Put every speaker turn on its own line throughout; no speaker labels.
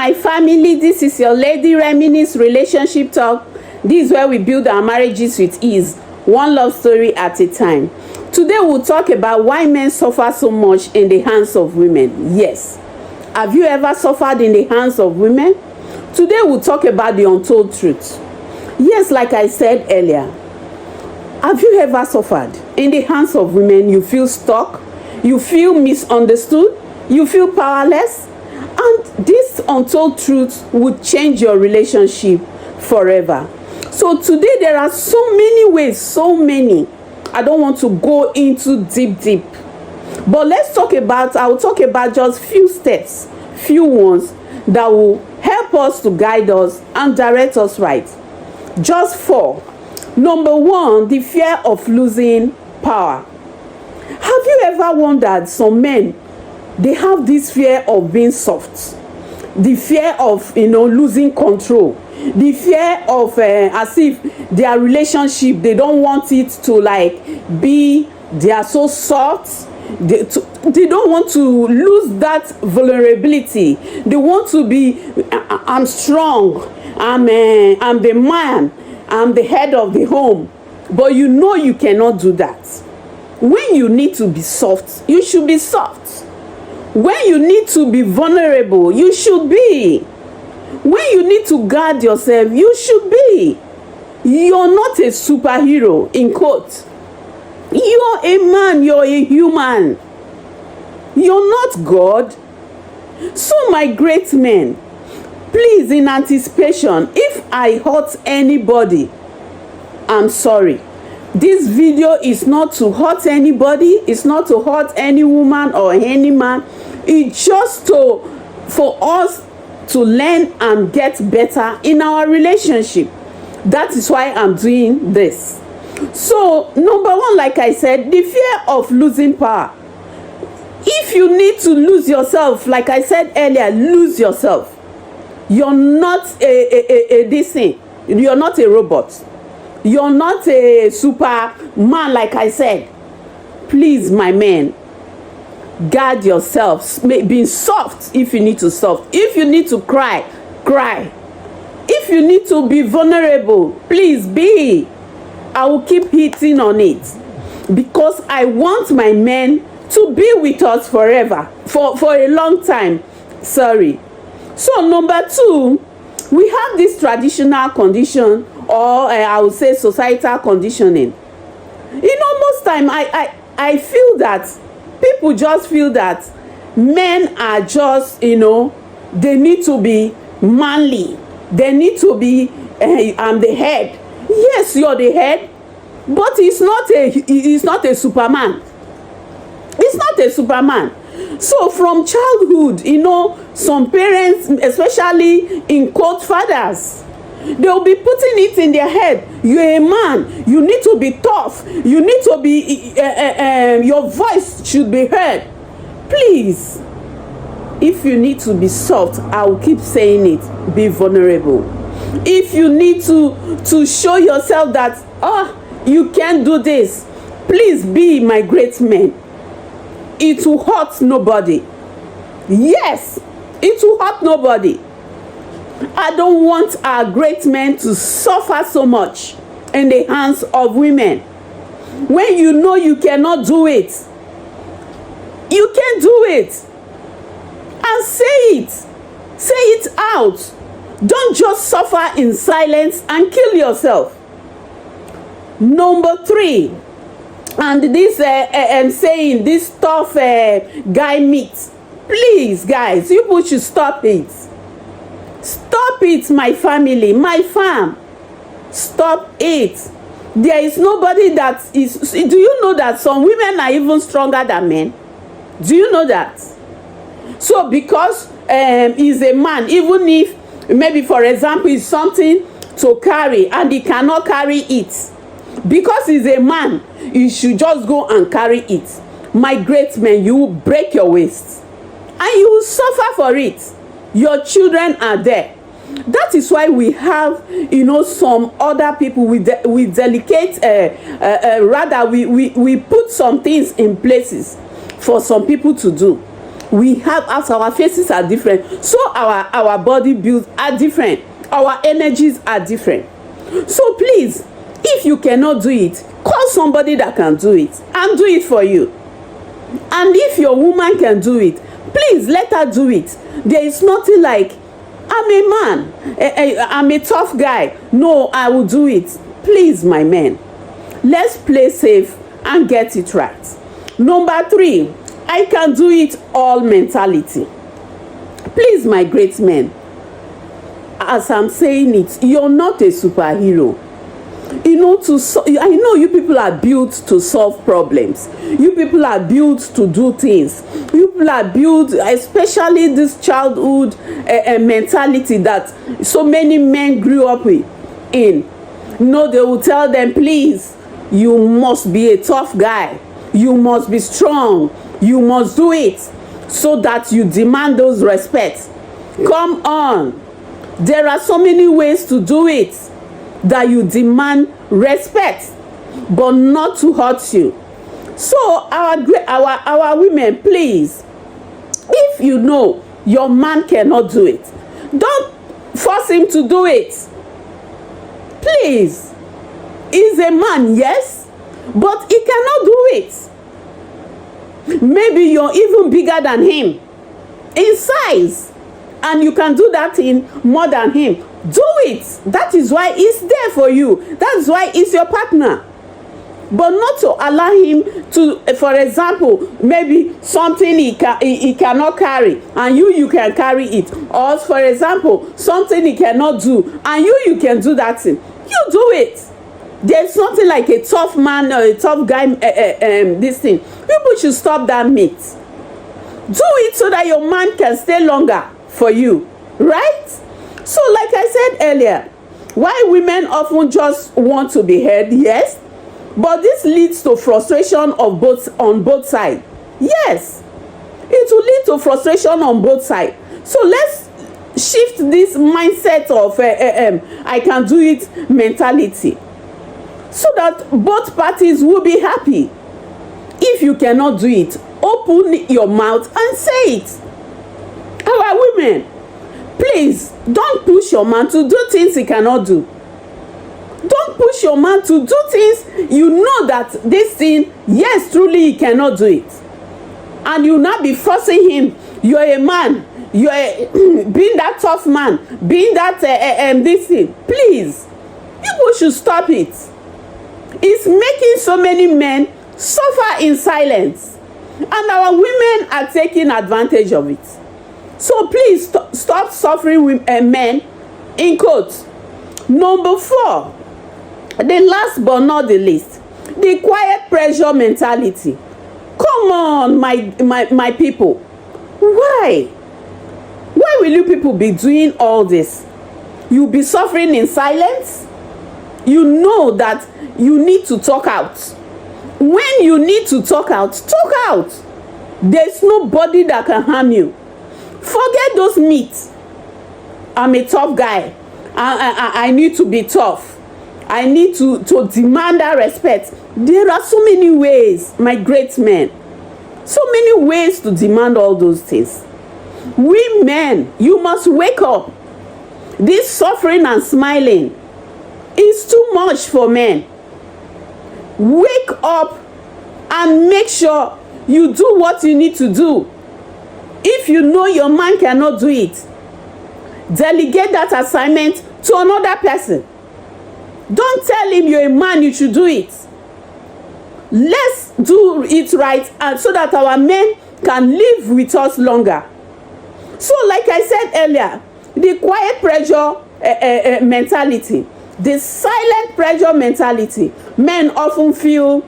my family, this is your Lady Reminisce Relationship Talk. This is where we build our marriages with ease, one love story at a time. Today we'll talk about why men suffer so much in the hands of women. Yes. Have you ever suffered in the hands of women? Today we'll talk about the untold truth. Yes, like I said earlier, have you ever suffered in the hands of women? You feel stuck, you feel misunderstood, you feel powerless, and this untold truth would change your relationship forever. So today there are so many ways, so many. I don't want to go into deep, but I will talk about just few steps, few ones that will help us to guide us and direct us right. Just 4. Number 1, the fear of losing power. Have you ever wondered, some men, they have this fear of being soft, the fear of losing control, the fear of as if their relationship, they don't want it to they are so soft. They don't want to lose that vulnerability. They want to be, I'm strong, I'm the man, I'm the head of the home. But you cannot do that. When you need to be soft, you should be soft. When you need to be vulnerable, you should be. When you need to guard yourself, you should be. You're not a superhero, in quotes. You're a man, you're a human. You're not God. So my great men, please, in anticipation, if I hurt anybody, I'm sorry. This video is not to hurt anybody. It's not to hurt any woman or any man. It's just for us to learn and get better in our relationship. That is why I'm doing this. So, number 1, like I said, the fear of losing power. If you need to lose yourself, like I said earlier, lose yourself. You're not this thing. You're not a robot. You're not a superman, like I said. Please, my men, guard yourselves. Be soft if you need to soft. If you need to cry, cry. If you need to be vulnerable, please be. I will keep hitting on it because I want my men to be with us forever, for a long time. Sorry. So number 2, we have this traditional condition, or I would say societal conditioning. Most time I feel that people just feel that men are just, they need to be manly. They need to be, I'm the head. Yes, you're the head, but he's not a superman. It's not a superman. So from childhood, some parents, especially in quote fathers, they'll be putting it in their head. You're a man. You need to be tough. You need to be, your voice should be heard. Please, if you need to be soft, I will keep saying it, be vulnerable. If you need to show yourself that, you can't do this, please be my great man. It will hurt nobody. Yes, it will hurt nobody. I don't want our great men to suffer so much in the hands of women. When you cannot do it, you can do it. And say it. Say it out. Don't just suffer in silence and kill yourself. Number 3, and this saying, this tough guy meat. Please, guys, you should stop it. Stop it, my family, my fam. Stop it. There is nobody that is. Do you know that some women are even stronger than men? Do you know that? So because he's a man, even if maybe, for example, it's something to carry and he cannot carry it, because he's a man, you should just go and carry it. My great man, you will break your waist and you will suffer for it. Your children are there. That is why we have, some other people with delicate, rather we put some things in places for some people to do. we have, as our faces are different, so our body builds are different, our energies are different. So please, if you cannot do it, call somebody that can do it and do it for you. And if your woman can do it, please let her do it. There is nothing like, I'm a man, I'm a tough guy, no, I will do it. Please, my men, let's play safe and get it right. Number 3, I can do it all mentality. Please, my great men, as I'm saying it, you're not a superhero. You know, I know you people are built to solve problems. You people are built to do things. You people are built, especially this childhood mentality that so many men grew up in. No, they will tell them, please, you must be a tough guy. You must be strong. You must do it so that you demand those respects. Come on. There are so many ways to do it that you demand respect, but not to hurt you. So our women, please, if you know your man cannot do it, don't force him to do it. Please. He's a man, yes, but he cannot do it. Maybe you're even bigger than him in size, and you can do that thing more than him. Do it. That is why he's there for you. That's why he's your partner. But not to allow him to, for example, maybe something he cannot carry and you can carry it. Or for example, something he cannot do and you can do that thing. You do it. There's nothing like a tough man or a tough guy, this thing. People should stop that myth. Do it so that your man can stay longer for you. Right? So like I said earlier, why women often just want to be heard, yes, but this leads to frustration on both sides. Yes, it will lead to frustration on both sides. So let's shift this mindset of I can do it mentality, so that both parties will be happy. If you cannot do it, open your mouth and say it. Our women, please, don't push your man to do things he cannot do. Don't push your man to do things you know that this thing, yes, truly he cannot do it. And you not be forcing him. You're a man. Being that tough man. Being that this thing. Please, people should stop it. It's making so many men suffer in silence. And our women are taking advantage of it. So please stop suffering with men, in quotes. Number 4, the last but not the least, the quiet pressure mentality. Come on, my people. Why? Why will you people be doing all this? You'll be suffering in silence? You know that you need to talk out. When you need to talk out, talk out. There's nobody that can harm you. Forget those myths. I'm a tough guy. I need to be tough. I need to demand that respect. There are so many ways, my great men. So many ways to demand all those things. We men, you must wake up. This suffering and smiling is too much for men. Wake up and make sure you do what you need to do. If you know your man cannot do it, delegate that assignment to another person. Don't tell him you're a man, you should do it. Let's do it right, and so that our men can live with us longer. So like I said earlier, the quiet pressure mentality, the silent pressure mentality. Men often feel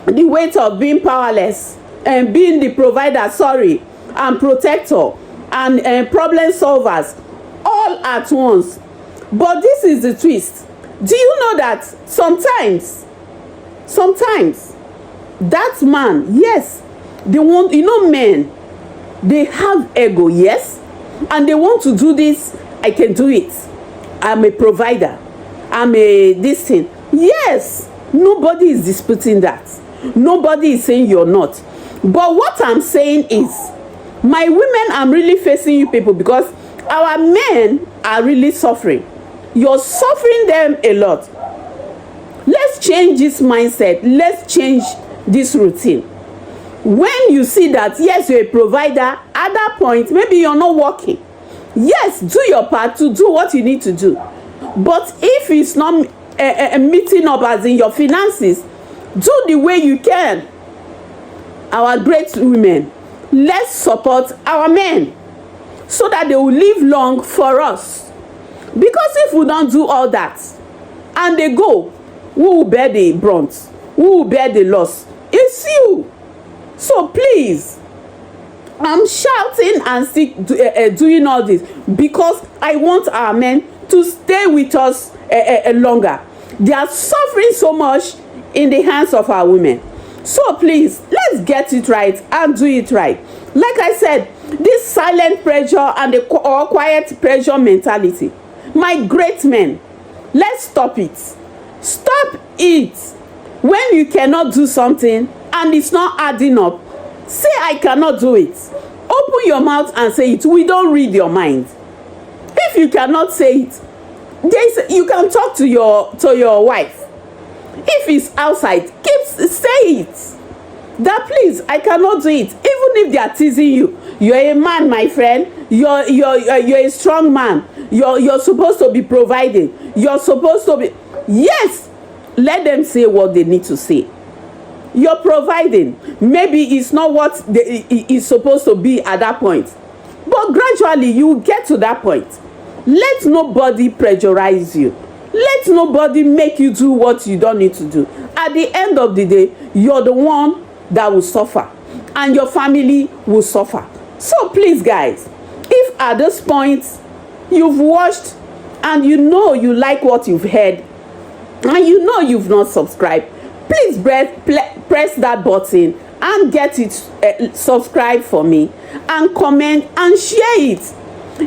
the weight of being powerless and being the provider, and protector and problem solvers all at once. But this is the twist. Do you know that sometimes that man, yes, they want, men, they have ego, yes, and they want to do this. I can do it. I'm a provider. I'm a this thing. Yes, nobody is disputing that. Nobody is saying you're not. But what I'm saying is, My women, I'm really facing you people, because our men are really suffering. You're suffering them a lot. Let's change this mindset. Let's change this routine. When you see that, yes, you're a provider, at that point, maybe you're not working. Yes, do your part to do what you need to do. But if it's not meeting up, as in your finances, do the way you can. Our great women, let's support our men so that they will live long for us. Because if we don't do all that and they go, who will bear the brunt? Who will bear the loss? It's you. So please, I'm shouting and still doing all this because I want our men to stay with us longer. They are suffering so much in the hands of our women. So please, let's get it right and do it right. Like I said, this silent pressure and the quiet pressure mentality, my great men, let's stop it. Stop it. When you cannot do something and it's not adding up, say I cannot do it. Open your mouth and say it. We don't read your mind. If you cannot say it, you can talk to your wife. If it's outside, say it. That please, I cannot do it. Even if they are teasing you, you're a man, my friend. You're a strong man. You're supposed to be providing. You're supposed to be. Yes, let them say what they need to say. You're providing. Maybe it's not what it's supposed to be at that point, but gradually you get to that point. Let nobody pressurize you. Let nobody make you do what you don't need to do. At the end of the day, you're the one that will suffer and your family will suffer. So please guys, if at this point you've watched and you know you like what you've heard and you know you've not subscribed, please press that button and get it subscribe for me and comment and share it.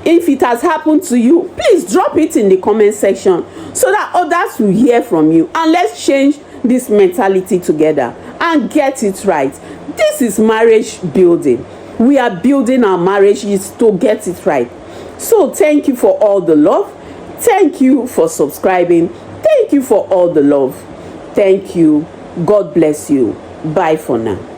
If it has happened to you, please drop it in the comment section so that others will hear from you, and let's change this mentality together and get it right. This is marriage building. We are building our marriages to get it right. So thank you for all the love. Thank you for subscribing. Thank you for all the love. Thank you. God bless you. Bye for now.